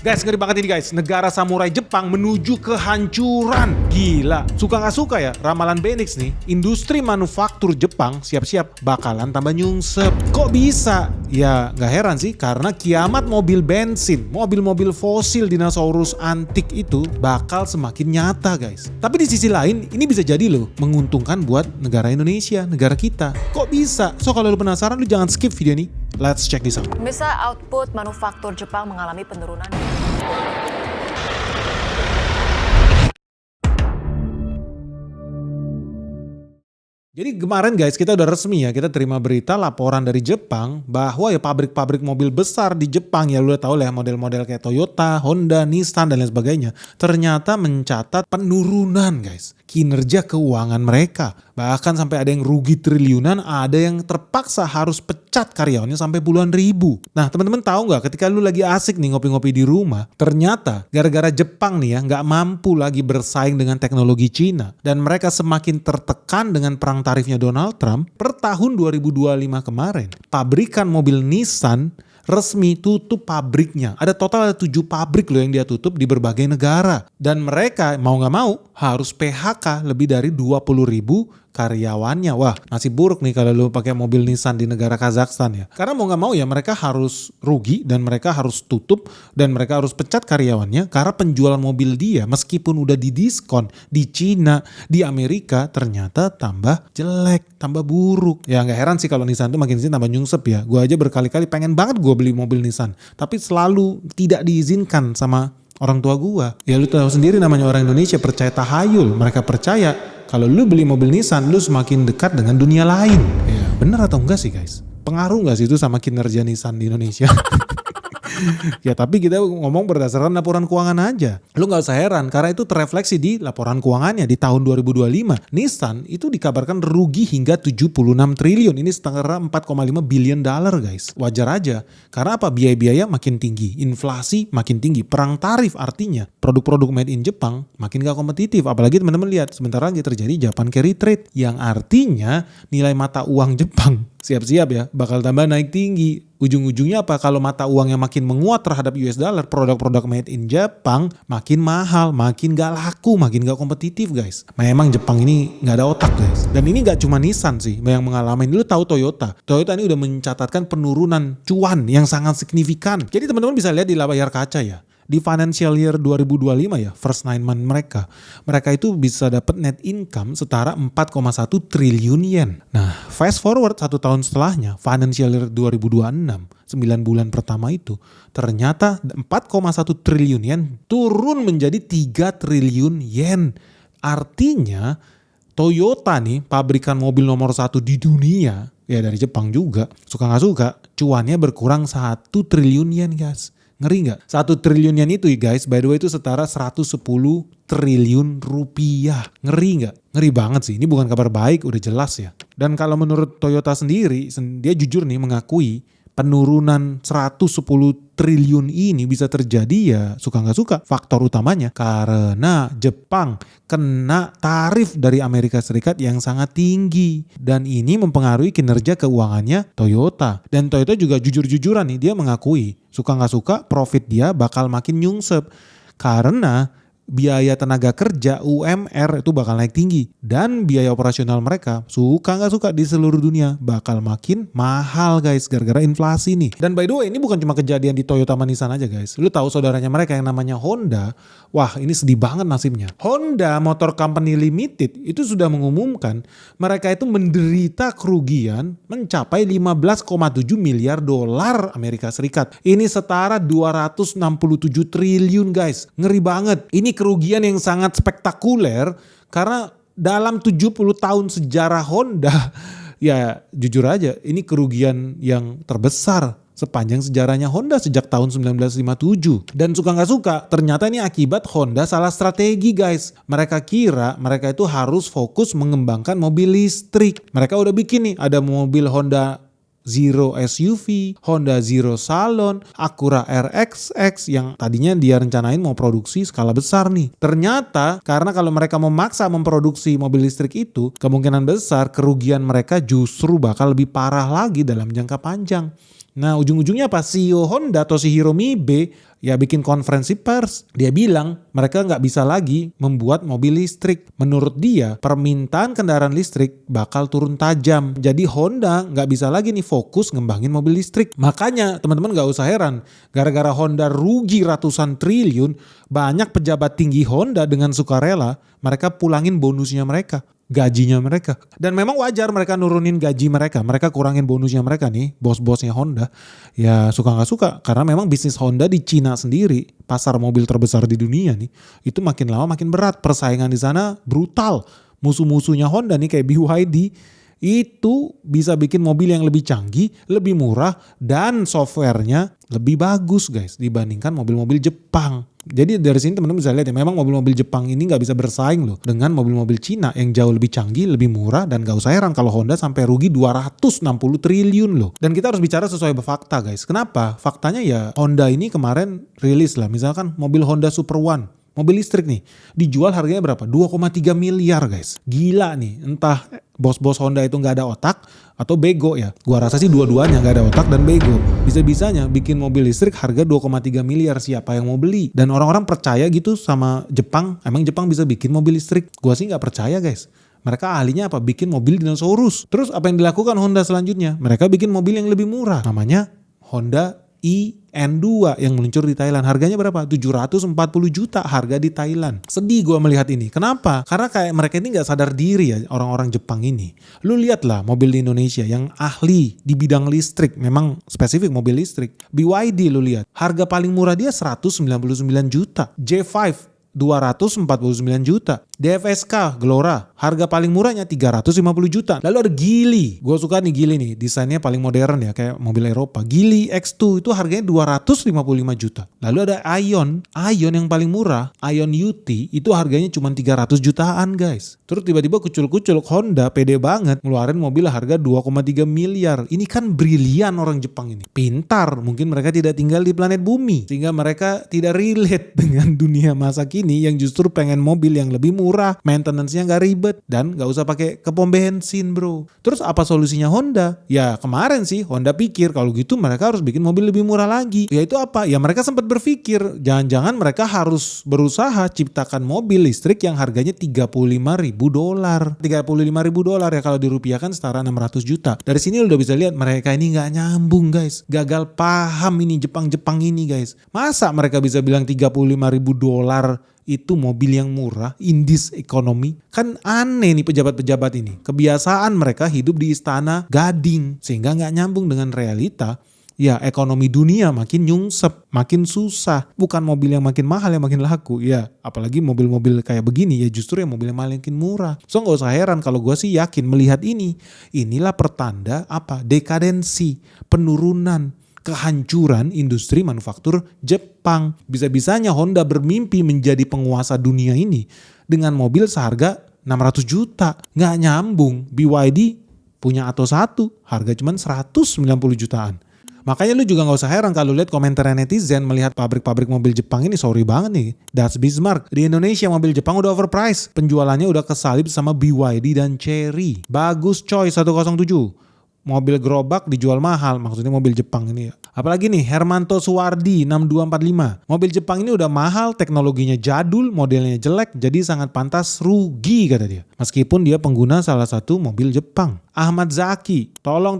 Guys, ngeri banget ini guys. Negara samurai Jepang menuju kehancuran. Gila. Suka gak suka ya, ramalan Benix nih, industri manufaktur Jepang siap-siap bakalan tambah nyungsep. Kok bisa? Ya gak heran sih, karena kiamat mobil bensin, mobil-mobil fosil dinosaurus antik itu bakal semakin nyata guys. Tapi di sisi lain, ini bisa jadi loh menguntungkan buat negara Indonesia, negara kita. Kok bisa? So kalau lu penasaran, lu jangan skip video ini. Let's check this out. Pemirsa, output manufaktur Jepang mengalami penurunan. Jadi kemarin guys, kita udah resmi ya, kita terima berita laporan dari Jepang bahwa ya pabrik-pabrik mobil besar di Jepang, ya lu udah tahu lah ya, model-model kayak Toyota, Honda, Nissan dan lain sebagainya, ternyata mencatat penurunan guys kinerja keuangan mereka. Bahkan sampai ada yang rugi triliunan, ada yang terpaksa harus pecat karyawannya sampai puluhan ribu. Nah teman-teman tahu nggak, ketika lu lagi asik nih ngopi-ngopi di rumah, ternyata gara-gara Jepang nih ya nggak mampu lagi bersaing dengan teknologi Cina, dan mereka semakin tertekan dengan perang tarifnya Donald Trump. Per tahun 2025 kemarin, pabrikan mobil Nissan resmi tutup pabriknya. Ada total 7 pabrik loh yang dia tutup di berbagai negara. Dan mereka mau gak mau harus PHK lebih dari 20.000 karyawannya. Wah, nasib buruk nih kalau lu pakai mobil Nissan di negara Kazakhstan ya. Karena mau gak mau ya mereka harus rugi dan mereka harus tutup dan mereka harus pecat karyawannya karena penjualan mobil dia meskipun udah didiskon di Cina, di Amerika ternyata tambah jelek, tambah buruk. Ya gak heran sih kalau Nissan tuh makin sini tambah nyungsep ya. Gue aja berkali-kali pengen banget gue beli mobil Nissan, tapi selalu tidak diizinkan sama orang tua gue. Ya lu tahu sendiri namanya orang Indonesia percaya tahayul. Mereka percaya kalau lu beli mobil Nissan, lu semakin dekat dengan dunia lain. Ya, bener atau enggak sih guys? Pengaruh enggak sih itu sama kinerja Nissan di Indonesia? Ya tapi kita ngomong berdasarkan laporan keuangan aja. Lu gak usah heran karena itu terrefleksi di laporan keuangannya di tahun 2025. Nissan itu dikabarkan rugi hingga 76 triliun. Ini setengah 4,5 billion dollar guys. Wajar aja. Karena apa? Biaya-biaya makin tinggi. Inflasi makin tinggi. Perang tarif artinya produk-produk made in Jepang makin gak kompetitif. Apalagi teman-teman lihat sebentar lagi terjadi Japan Carry Trade. Yang artinya nilai mata uang Jepang siap-siap ya bakal tambah naik tinggi. Ujung-ujungnya apa? Kalau mata uangnya makin menguat terhadap US dollar, produk-produk made in Jepang makin mahal, makin gak laku, makin gak kompetitif guys. Memang Jepang ini gak ada otak guys. Dan ini gak cuma Nissan sih yang mengalami. Lu tahu Toyota. Toyota ini udah mencatatkan penurunan cuan yang sangat signifikan. Jadi teman-teman bisa lihat di layar kaca ya. Di financial year 2025 ya, first 9 month mereka itu bisa dapat net income setara 4,1 triliun yen. Nah, fast forward 1 tahun setelahnya, financial year 2026, 9 bulan pertama itu, ternyata 4,1 triliun yen turun menjadi 3 triliun yen. Artinya, Toyota nih, pabrikan mobil nomor 1 di dunia, ya dari Jepang juga, suka gak suka, cuannya berkurang 1 triliun yen guys. Ngeri gak? 1 triliun yen itu guys, by the way itu setara 110 triliun rupiah. Ngeri gak? Ngeri banget sih, ini bukan kabar baik, udah jelas ya. Dan kalau menurut Toyota sendiri, dia jujur nih mengakui penurunan 110 triliun ini bisa terjadi ya suka gak suka. Faktor utamanya karena Jepang kena tarif dari Amerika Serikat yang sangat tinggi. Dan ini mempengaruhi kinerja keuangannya Toyota. Dan Toyota juga jujur-jujuran nih, dia mengakui suka gak suka profit dia bakal makin nyungsep. Karena biaya tenaga kerja UMR itu bakal naik tinggi. Dan biaya operasional mereka suka gak suka di seluruh dunia bakal makin mahal guys gara-gara inflasi nih. Dan by the way ini bukan cuma kejadian di Toyota Nissan aja guys. Lu tahu saudaranya mereka yang namanya Honda. Wah ini sedih banget nasibnya. Honda Motor Company Limited itu sudah mengumumkan mereka itu menderita kerugian mencapai 15,7 miliar dolar Amerika Serikat. Ini setara 267 triliun guys. Ngeri banget. Ini kerugian yang sangat spektakuler karena dalam 70 tahun sejarah Honda ya jujur aja ini kerugian yang terbesar sepanjang sejarahnya Honda sejak tahun 1957. Dan suka gak suka ternyata ini akibat Honda salah strategi guys. Mereka kira mereka itu harus fokus mengembangkan mobil listrik. Mereka udah bikin nih ada mobil Honda Zero SUV, Honda Zero Salon, Acura RXX yang tadinya dia rencanain mau produksi skala besar nih. Ternyata karena kalau mereka memaksa memproduksi mobil listrik itu, kemungkinan besar kerugian mereka justru bakal lebih parah lagi dalam jangka panjang. Nah ujung-ujungnya apa? CEO Honda Toshihiro Mibe ya bikin konferensi pers. Dia bilang mereka nggak bisa lagi membuat mobil listrik. Menurut dia permintaan kendaraan listrik bakal turun tajam. Jadi Honda nggak bisa lagi nih fokus ngembangin mobil listrik. Makanya teman-teman nggak usah heran. Gara-gara Honda rugi ratusan triliun, banyak pejabat tinggi Honda dengan sukarela mereka pulangin bonusnya mereka, gajinya mereka. Dan memang wajar mereka nurunin gaji mereka kurangin bonusnya mereka nih, bos-bosnya Honda. Ya suka gak suka, karena memang bisnis Honda di Cina sendiri, pasar mobil terbesar di dunia nih, itu makin lama makin berat, persaingan di sana brutal. Musuh-musuhnya Honda nih kayak BYD, itu bisa bikin mobil yang lebih canggih, lebih murah, dan softwarenya lebih bagus guys dibandingkan mobil-mobil Jepang. Jadi dari sini teman-teman bisa lihat ya, memang mobil-mobil Jepang ini nggak bisa bersaing loh dengan mobil-mobil Cina yang jauh lebih canggih, lebih murah, dan gak usah heran kalau Honda sampai rugi 260 triliun loh. Dan kita harus bicara sesuai fakta guys. Kenapa? Faktanya ya Honda ini kemarin rilis lah, misalkan mobil Honda Super One, mobil listrik nih, dijual harganya berapa? 2,3 miliar guys. Gila nih, entah bos-bos Honda itu nggak ada otak atau bego ya. Gua rasa sih dua-duanya nggak ada otak dan bego. Bisa-bisanya bikin mobil listrik harga 2,3 miliar, siapa yang mau beli? Dan orang-orang percaya gitu sama Jepang, emang Jepang bisa bikin mobil listrik? Gua sih nggak percaya guys. Mereka ahlinya apa? Bikin mobil dinosaurus. Terus apa yang dilakukan Honda selanjutnya? Mereka bikin mobil yang lebih murah. Namanya Honda iN2 yang meluncur di Thailand. Harganya berapa? 740 juta harga di Thailand. Sedih gue melihat ini. Kenapa? Karena kayak mereka ini gak sadar diri ya, orang-orang Jepang ini. Lu lihatlah mobil di Indonesia yang ahli di bidang listrik. Memang spesifik mobil listrik. BYD lu lihat. Harga paling murah dia 199 juta. J5 249 juta. DFSK Glora harga paling murahnya 350 juta. Lalu ada Geely. Gue suka nih Geely nih, desainnya paling modern ya, kayak mobil Eropa. Geely X2 itu harganya 255 juta. Lalu ada Ion yang paling murah, Ion UT itu harganya cuma 300 jutaan guys. Terus tiba-tiba kucul-kucul Honda pede banget ngeluarin mobil harga 2,3 miliar. Ini kan brilian orang Jepang ini. Pintar, mungkin mereka tidak tinggal di planet bumi sehingga mereka tidak relate dengan dunia masa kini yang justru pengen mobil yang lebih murah, maintenance-nya gak ribet, dan gak usah pakai ke pom bensin bro. Terus apa solusinya Honda? Ya kemarin sih Honda pikir kalau gitu mereka harus bikin mobil lebih murah lagi. Yaitu apa? Ya mereka sempat berpikir jangan-jangan mereka harus berusaha ciptakan mobil listrik yang harganya $35.000. $35.000 ya kalau dirupiahkan setara 600 juta. Dari sini udah bisa lihat mereka ini gak nyambung guys. Gagal paham ini Jepang ini guys. Masa mereka bisa bilang $35.000 itu mobil yang murah, in this economy? Kan aneh nih pejabat-pejabat ini. Kebiasaan mereka hidup di istana gading, sehingga gak nyambung dengan realita. Ya ekonomi dunia makin nyungsep, makin susah. Bukan mobil yang makin mahal yang makin laku. Ya apalagi mobil-mobil kayak begini ya justru yang mobil yang makin murah. So gak usah heran kalau gue sih yakin melihat ini. Inilah pertanda apa? Dekadensi, penurunan, kehancuran industri manufaktur Jepang. Bisa-bisanya Honda bermimpi menjadi penguasa dunia ini dengan mobil seharga 600 juta. Nggak nyambung. BYD punya Atto 1, harga cuma 190 jutaan. Makanya lu juga gak usah heran kalau lihat komentar netizen melihat pabrik-pabrik mobil Jepang ini, sorry banget nih, that's Bismarck. Di Indonesia mobil Jepang udah overpriced. Penjualannya udah kesalip sama BYD dan Chery. Bagus coy 107. Mobil gerobak dijual mahal, maksudnya mobil Jepang ini ya. Apalagi nih Hermanto Suwardi 6245. Mobil Jepang ini udah mahal, teknologinya jadul, modelnya jelek, jadi sangat pantas rugi kata dia. Meskipun dia pengguna salah satu mobil Jepang. Ahmad Zaki, tolong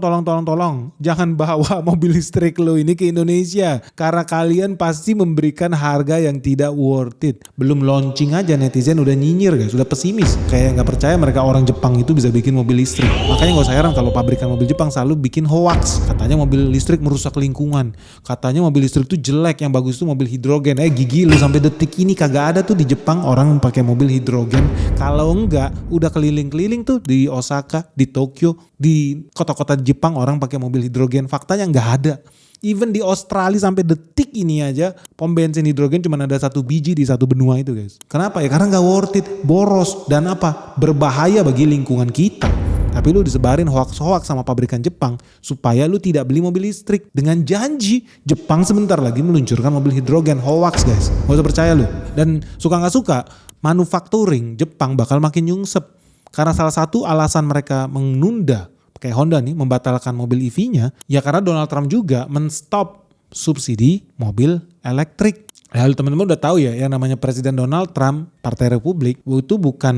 jangan bawa mobil listrik lo ini ke Indonesia karena kalian pasti memberikan harga yang tidak worth it. Belum launching aja netizen udah nyinyir guys, udah pesimis, kayak nggak percaya mereka orang Jepang itu bisa bikin mobil listrik. Makanya nggak usah heran kalau pabrikan mobil Jepang selalu bikin hoax, katanya mobil listrik merusak lingkungan, katanya mobil listrik itu jelek, yang bagus itu mobil hidrogen. Gigi lu, sampai detik ini kagak ada tuh di Jepang orang pakai mobil hidrogen. Kalau enggak udah keliling-keliling tuh di Osaka, di Tokyo, di kota-kota Jepang orang pakai mobil hidrogen. Faktanya nggak ada. Even di Australia sampai detik ini aja pom bensin hidrogen cuma ada 1 biji di 1 benua itu guys. Kenapa ya? Karena nggak worth it, boros, dan apa? Berbahaya bagi lingkungan kita. Tapi lu disebarin hoax-hoax sama pabrikan Jepang supaya lu tidak beli mobil listrik dengan janji Jepang sebentar lagi meluncurkan mobil hidrogen. Hoax guys, gak usah percaya lu. Dan suka gak suka, manufacturing Jepang bakal makin nyungsep. Karena salah satu alasan mereka menunda, kayak Honda nih membatalkan mobil EV-nya, ya karena Donald Trump juga men-stop subsidi mobil elektrik. Lalu teman-teman udah tahu ya, yang namanya Presiden Donald Trump, Partai Republik, itu bukan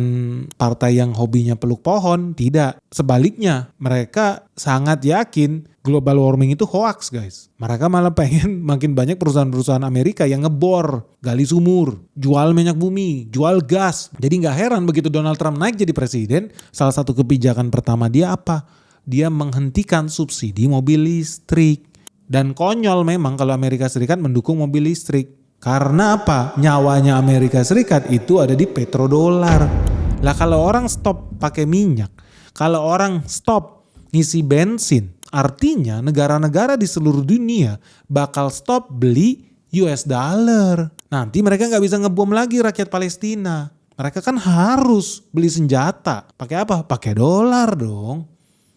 partai yang hobinya peluk pohon, tidak. Sebaliknya, mereka sangat yakin global warming itu hoax guys. Mereka malah pengen makin banyak perusahaan-perusahaan Amerika yang ngebor, gali sumur, jual minyak bumi, jual gas. Jadi gak heran begitu Donald Trump naik jadi presiden, salah satu kebijakan pertama dia apa? Dia menghentikan subsidi mobil listrik. Dan konyol memang kalau Amerika Serikat mendukung mobil listrik. Karena apa? Nyawanya Amerika Serikat itu ada di petrodolar. Lah kalau orang stop pakai minyak, kalau orang stop ngisi bensin, artinya negara-negara di seluruh dunia bakal stop beli US dollar. Nanti mereka nggak bisa ngebom lagi rakyat Palestina. Mereka kan harus beli senjata. Pakai apa? Pakai dolar dong.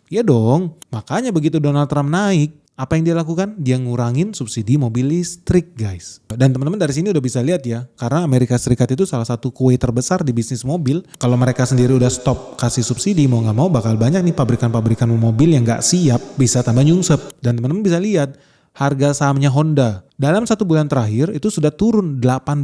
Iya dong. Makanya begitu Donald Trump naik, apa yang dia lakukan? Dia ngurangin subsidi mobil listrik guys. Dan teman-teman dari sini udah bisa lihat ya. Karena Amerika Serikat itu salah satu kue terbesar di bisnis mobil. Kalau mereka sendiri udah stop kasih subsidi, mau gak mau bakal banyak nih pabrikan-pabrikan mobil yang gak siap bisa tambah nyungsep. Dan teman-teman bisa lihat harga sahamnya Honda dalam 1 bulan terakhir itu sudah turun 18%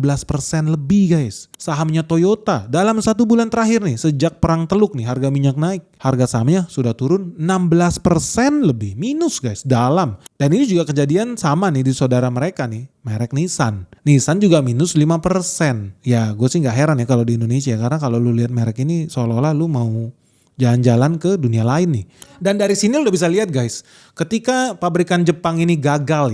lebih guys. Sahamnya Toyota dalam 1 bulan terakhir nih sejak perang Teluk nih harga minyak naik. Harga sahamnya sudah turun 16% lebih minus guys dalam. Dan ini juga kejadian sama nih di saudara mereka nih merek Nissan. Nissan juga minus 5%. Ya gue sih gak heran ya kalau di Indonesia karena kalau lu lihat merek ini seolah-olah lu mau jalan-jalan ke dunia lain nih. Dan dari sini lo udah bisa lihat guys, ketika pabrikan Jepang ini gagal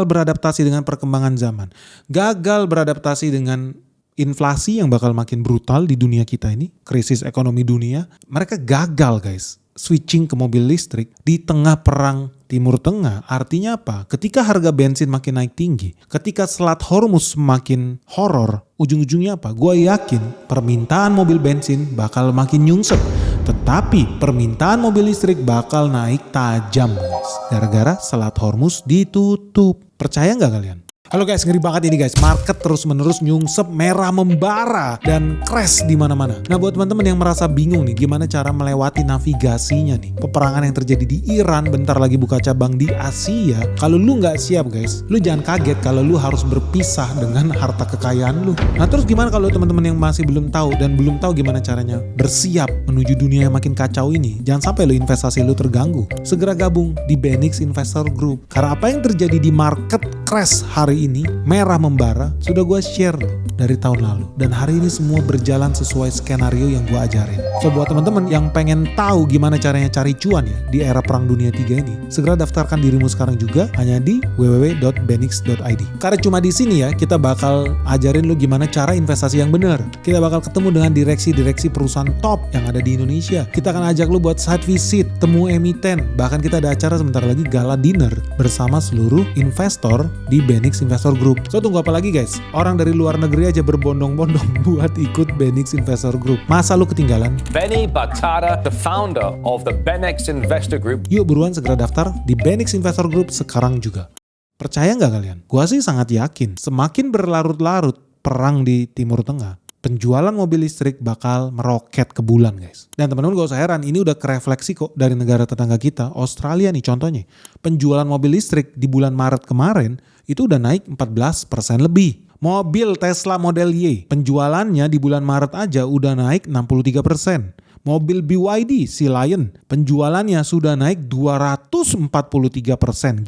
beradaptasi dengan perkembangan zaman, gagal beradaptasi dengan inflasi yang bakal makin brutal di dunia kita ini, krisis ekonomi dunia, mereka gagal guys switching ke mobil listrik di tengah perang Timur Tengah. Artinya apa? Ketika harga bensin makin naik tinggi, ketika Selat Hormuz semakin horor, ujung-ujungnya apa? Gue yakin permintaan mobil bensin bakal makin nyungsep. Tetapi permintaan mobil listrik bakal naik tajam guys. Gara-gara Selat Hormuz ditutup. Percaya nggak kalian? Halo guys, ngeri banget ini guys. Market terus-menerus nyungsep, merah membara dan crash di mana-mana. Nah, buat teman-teman yang merasa bingung nih gimana cara melewati navigasinya nih, peperangan yang terjadi di Iran bentar lagi buka cabang di Asia. Kalau lu nggak siap guys, lu jangan kaget kalau lu harus berpisah dengan harta kekayaan lu. Nah, terus gimana kalau teman-teman yang masih belum tahu dan belum tahu gimana caranya bersiap menuju dunia yang makin kacau ini? Jangan sampai lu investasi lu terganggu. Segera gabung di Benix Investor Group. Karena apa yang terjadi di market crash hari ini merah membara sudah gue share dari tahun lalu, dan hari ini semua berjalan sesuai skenario yang gue ajarin. So buat teman-teman yang pengen tahu gimana caranya cari cuan ya di era perang dunia 3 ini, segera daftarkan dirimu sekarang juga hanya di www.benix.id. Karena cuma di sini ya kita bakal ajarin lu gimana cara investasi yang benar. Kita bakal ketemu dengan direksi-direksi perusahaan top yang ada di Indonesia. Kita akan ajak lu buat site visit, temu emiten, bahkan kita ada acara sebentar lagi gala dinner bersama seluruh investor di Benix Investor Group. So tunggu apa lagi guys? Orang dari luar negeri aja berbondong-bondong buat ikut Benix Investor Group. Masa lu ketinggalan? Benny Batara, the founder of the Benex Investor Group. Yuk buruan segera daftar di Benix Investor Group sekarang juga. Percaya nggak kalian? Gua sih sangat yakin semakin berlarut-larut perang di Timur Tengah, penjualan mobil listrik bakal meroket ke bulan guys. Dan teman-teman gak usah heran, ini udah kerefleksi kok dari negara tetangga kita, Australia nih contohnya. Penjualan mobil listrik di bulan Maret kemarin itu udah naik 14% lebih. Mobil Tesla Model Y penjualannya di bulan Maret aja udah naik 63%. Mobil BYD Sea Lion penjualannya sudah naik 243%.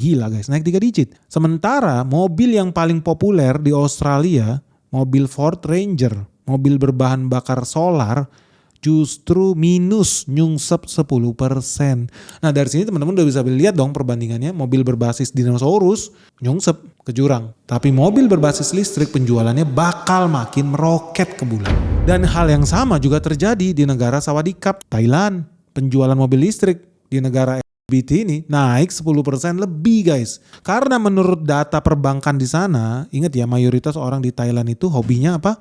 Gila guys, naik 3 digit. Sementara mobil yang paling populer di Australia, mobil Ford Ranger, mobil berbahan bakar solar, justru minus nyungsep 10%. Nah dari sini teman-teman udah bisa lihat dong perbandingannya, mobil berbasis dinosaurus nyungsep ke jurang. Tapi mobil berbasis listrik penjualannya bakal makin meroket ke bulan. Dan hal yang sama juga terjadi di negara Sawadee Cup, Thailand. Penjualan mobil listrik di negara BT ini naik 10% lebih guys. Karena menurut data perbankan di sana, ingat ya mayoritas orang di Thailand itu hobinya apa?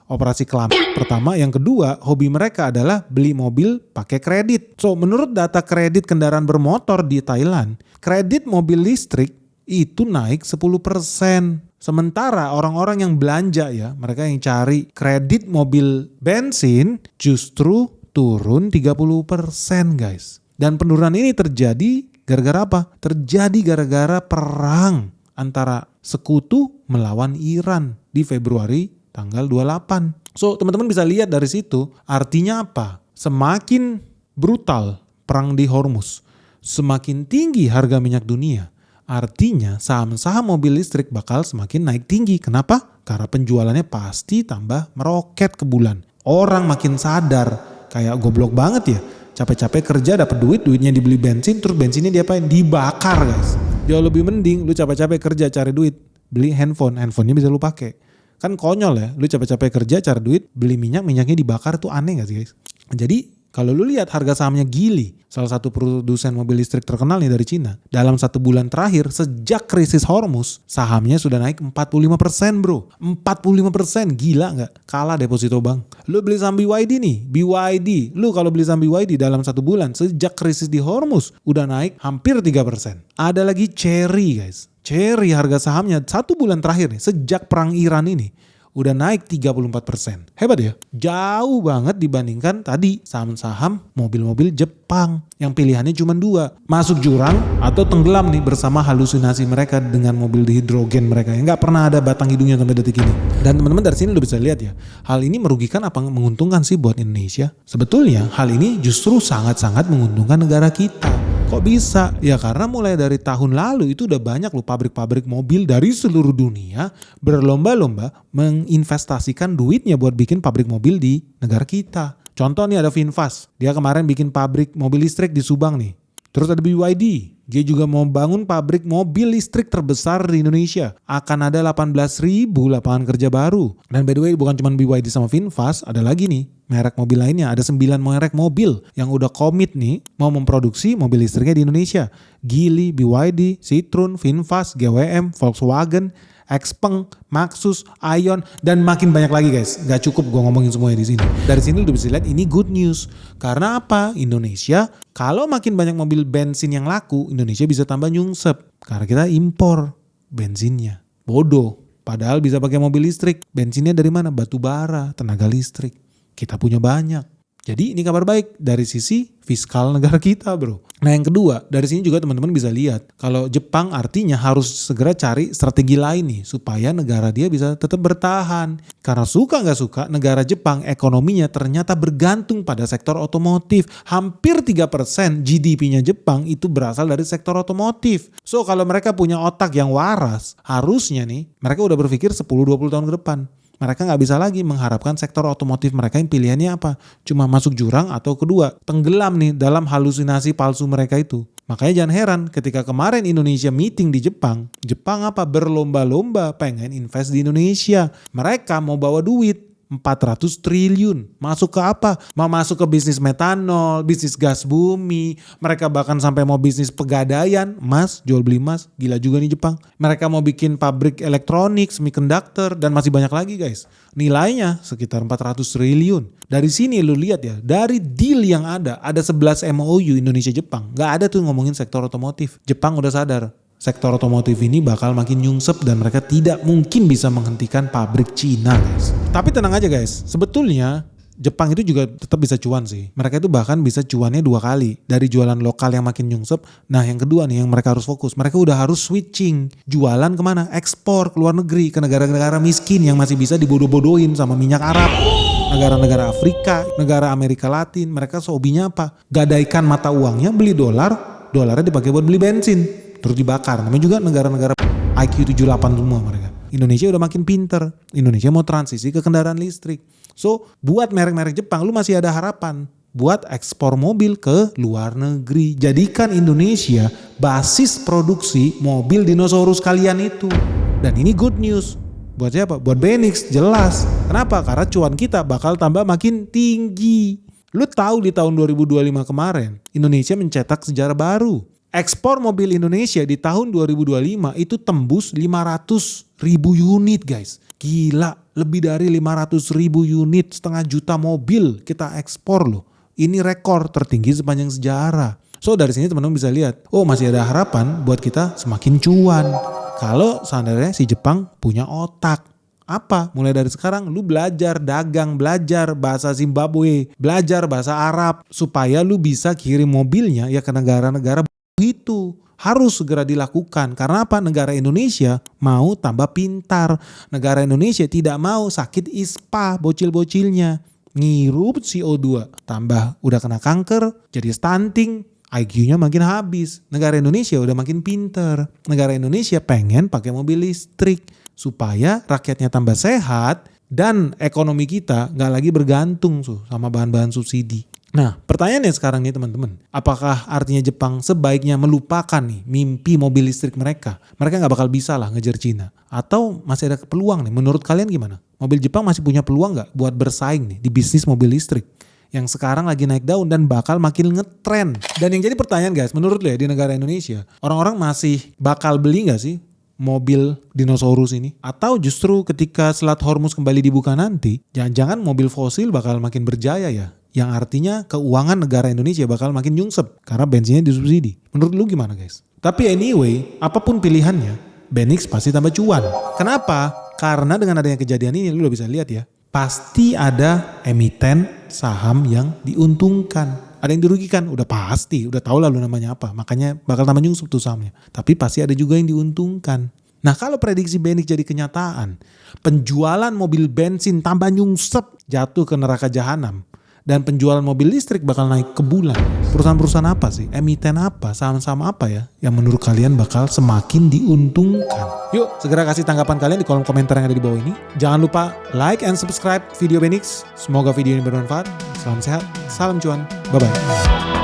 Operasi kelamin. Pertama, yang kedua, hobi mereka adalah beli mobil pakai kredit. So, menurut data kredit kendaraan bermotor di Thailand, kredit mobil listrik itu naik 10%. Sementara orang-orang yang belanja ya, mereka yang cari kredit mobil bensin justru turun 30% guys. Dan penurunan ini terjadi gara-gara apa? Terjadi gara-gara perang antara sekutu melawan Iran di Februari tanggal 28. So teman-teman bisa lihat dari situ artinya apa? Semakin brutal perang di Hormuz, semakin tinggi harga minyak dunia. Artinya saham-saham mobil listrik bakal semakin naik tinggi. Kenapa? Karena penjualannya pasti tambah meroket ke bulan. Orang makin sadar, kayak goblok banget ya. Capek-capek kerja dapat duit, duitnya dibeli bensin, terus bensinnya diapain? Dibakar guys. Jauh lebih mending lu capek-capek kerja cari duit, beli handphonenya bisa lu pakai. Kan konyol ya, lu capek-capek kerja cari duit, beli minyak, minyaknya dibakar, tuh aneh gak sih guys? Jadi kalau lu lihat harga sahamnya Geely, salah satu produsen mobil listrik terkenal nih dari Cina, dalam 1 bulan terakhir sejak krisis Hormuz, sahamnya sudah naik 45% bro. 45%, gila gak? Kalah deposito bank. Lu beli saham BYD nih, BYD. Lu kalau beli saham BYD dalam 1 bulan sejak krisis di Hormuz, udah naik hampir 3%. Ada lagi Chery guys. Chery harga sahamnya 1 bulan terakhir nih, sejak perang Iran ini, udah naik 34%. Hebat ya? Jauh banget dibandingkan tadi saham-saham mobil-mobil Jepang yang pilihannya cuma 2. Masuk jurang atau tenggelam nih bersama halusinasi mereka dengan mobil hidrogen mereka yang gak pernah ada batang hidungnya sampai detik ini. Dan teman-teman dari sini lu bisa lihat ya, hal ini merugikan apa menguntungkan sih buat Indonesia? Sebetulnya hal ini justru sangat-sangat menguntungkan negara kita. Kok bisa? Ya karena mulai dari tahun lalu itu udah banyak loh pabrik-pabrik mobil dari seluruh dunia berlomba-lomba menginvestasikan duitnya buat bikin pabrik mobil di negara kita. Contoh nih ada VinFast, dia kemarin bikin pabrik mobil listrik di Subang nih. Terus ada BYD, dia juga mau bangun pabrik mobil listrik terbesar di Indonesia. Akan ada 18.000 lapangan kerja baru. Dan by the way bukan cuma BYD sama VinFast, ada lagi nih merek mobil lainnya. Ada 9 merek mobil yang udah komit nih mau memproduksi mobil listriknya di Indonesia. Geely, BYD, Citroen, VinFast, GWM, Volkswagen, Xpeng, Maxus, Ion, dan makin banyak lagi guys. Gak cukup gue ngomongin semuanya di sini. Dari sini lu bisa lihat ini good news. Karena apa? Indonesia kalau makin banyak mobil bensin yang laku, Indonesia bisa tambah nyungsep. Karena kita impor bensinnya. Bodoh. Padahal bisa pakai mobil listrik. Bensinnya dari mana? Batu bara, tenaga listrik. Kita punya banyak. Jadi ini kabar baik dari sisi fiskal negara kita bro. Nah yang kedua, dari sini juga teman-teman bisa lihat kalau Jepang artinya harus segera cari strategi lain nih supaya negara dia bisa tetap bertahan. Karena suka gak suka negara Jepang ekonominya ternyata bergantung pada sektor otomotif. Hampir 3% GDP-nya Jepang itu berasal dari sektor otomotif. So kalau mereka punya otak yang waras, harusnya nih mereka udah berpikir 10-20 tahun ke depan. Mereka gak bisa lagi mengharapkan sektor otomotif mereka yang pilihannya apa? Cuma masuk jurang atau kedua, tenggelam nih dalam halusinasi palsu mereka itu. Makanya jangan heran ketika kemarin Indonesia meeting di Jepang, Jepang apa berlomba-lomba pengen invest di Indonesia. Mereka mau bawa duit 400 triliun. Masuk ke apa? Mau masuk ke bisnis metanol, bisnis gas bumi. Mereka bahkan sampai mau bisnis pegadaian, emas, jual beli emas. Gila juga nih Jepang. Mereka mau bikin pabrik elektronik, semiconductor, dan masih banyak lagi guys. Nilainya sekitar 400 triliun. Dari sini lu lihat ya, dari deal yang ada 11 MOU Indonesia-Jepang. Gak ada tuh ngomongin sektor otomotif. Jepang udah sadar. Sektor otomotif ini bakal makin nyungsep dan mereka tidak mungkin bisa menghentikan pabrik Cina guys. Tapi tenang aja guys, sebetulnya Jepang itu juga tetap bisa cuan sih. Mereka itu bahkan bisa cuannya 2 kali. Dari jualan lokal yang makin nyungsep, nah yang kedua nih yang mereka harus fokus. Mereka udah harus switching, jualan kemana? Ekspor ke luar negeri, ke negara-negara miskin yang masih bisa dibodoh-bodohin sama minyak Arab. Negara-negara Afrika, negara Amerika Latin, mereka hobinya apa? Gadaikan mata uangnya, beli dolar, dolarnya dipakai buat beli bensin. Terus dibakar. Namanya juga negara-negara IQ 78 semua mereka. Indonesia udah makin pinter. Indonesia mau transisi ke kendaraan listrik. So buat merek-merek Jepang lu masih ada harapan. Buat ekspor mobil ke luar negeri. Jadikan Indonesia basis produksi mobil dinosaurus kalian itu. Dan ini good news. Buat siapa? Buat Benix jelas. Kenapa? Karena cuan kita bakal tambah makin tinggi. Lu tahu di tahun 2025 kemarin Indonesia mencetak sejarah baru. Ekspor mobil Indonesia di tahun 2025 itu tembus 500.000 unit guys. Gila, lebih dari 500.000 unit, 500.000 mobil kita ekspor loh. Ini rekor tertinggi sepanjang sejarah. So dari sini teman-teman bisa lihat, oh masih ada harapan buat kita semakin cuan. Kalau seandainya si Jepang punya otak. Apa? Mulai dari sekarang lu belajar dagang, belajar bahasa Zimbabwe, belajar bahasa Arab. Supaya lu bisa kirim mobilnya ya ke negara-negara itu. harus segera dilakukan. Karena apa? Negara Indonesia mau tambah pintar. Negara Indonesia tidak mau sakit ISPA bocil-bocilnya. Ngirup CO2. Tambah udah kena kanker, jadi stunting. IQ-nya makin habis. Negara Indonesia udah makin pinter. Negara Indonesia pengen pakai mobil listrik. Supaya rakyatnya tambah sehat dan ekonomi kita nggak lagi bergantung sama bahan-bahan subsidi. Nah, pertanyaannya sekarang nih teman-teman, apakah artinya Jepang sebaiknya melupakan nih mimpi mobil listrik mereka? Mereka nggak bakal bisa lah ngejar Cina. Atau masih ada peluang nih? Menurut kalian gimana? Mobil Jepang masih punya peluang nggak buat bersaing nih di bisnis mobil listrik? Yang sekarang lagi naik daun dan bakal makin ngetren. Dan yang jadi pertanyaan guys, menurut lo ya di negara Indonesia, orang-orang masih bakal beli nggak sih mobil dinosaurus ini? Atau justru ketika Selat Hormuz kembali dibuka nanti, jangan-jangan mobil fosil bakal makin berjaya ya? Yang artinya keuangan negara Indonesia bakal makin nyungsep karena bensinnya disubsidi. Menurut lu gimana guys? Tapi anyway, apapun pilihannya, Benix pasti tambah cuan. Kenapa? Karena dengan adanya kejadian ini lu udah bisa lihat ya, pasti ada emiten saham yang diuntungkan. Ada yang dirugikan, udah pasti, udah tahu lah lu namanya apa. Makanya bakal tambah nyungsep tuh sahamnya. Tapi pasti ada juga yang diuntungkan. Nah kalau prediksi Benix jadi kenyataan, penjualan mobil bensin tambah nyungsep jatuh ke neraka jahanam. Dan penjualan mobil listrik bakal naik ke bulan. Perusahaan-perusahaan apa sih? Emiten apa? Saham-saham apa ya? Yang menurut kalian bakal semakin diuntungkan? Yuk segera kasih tanggapan kalian di kolom komentar yang ada di bawah ini. Jangan lupa like and subscribe video Benix. Semoga video ini bermanfaat. Salam sehat, salam cuan. Bye-bye.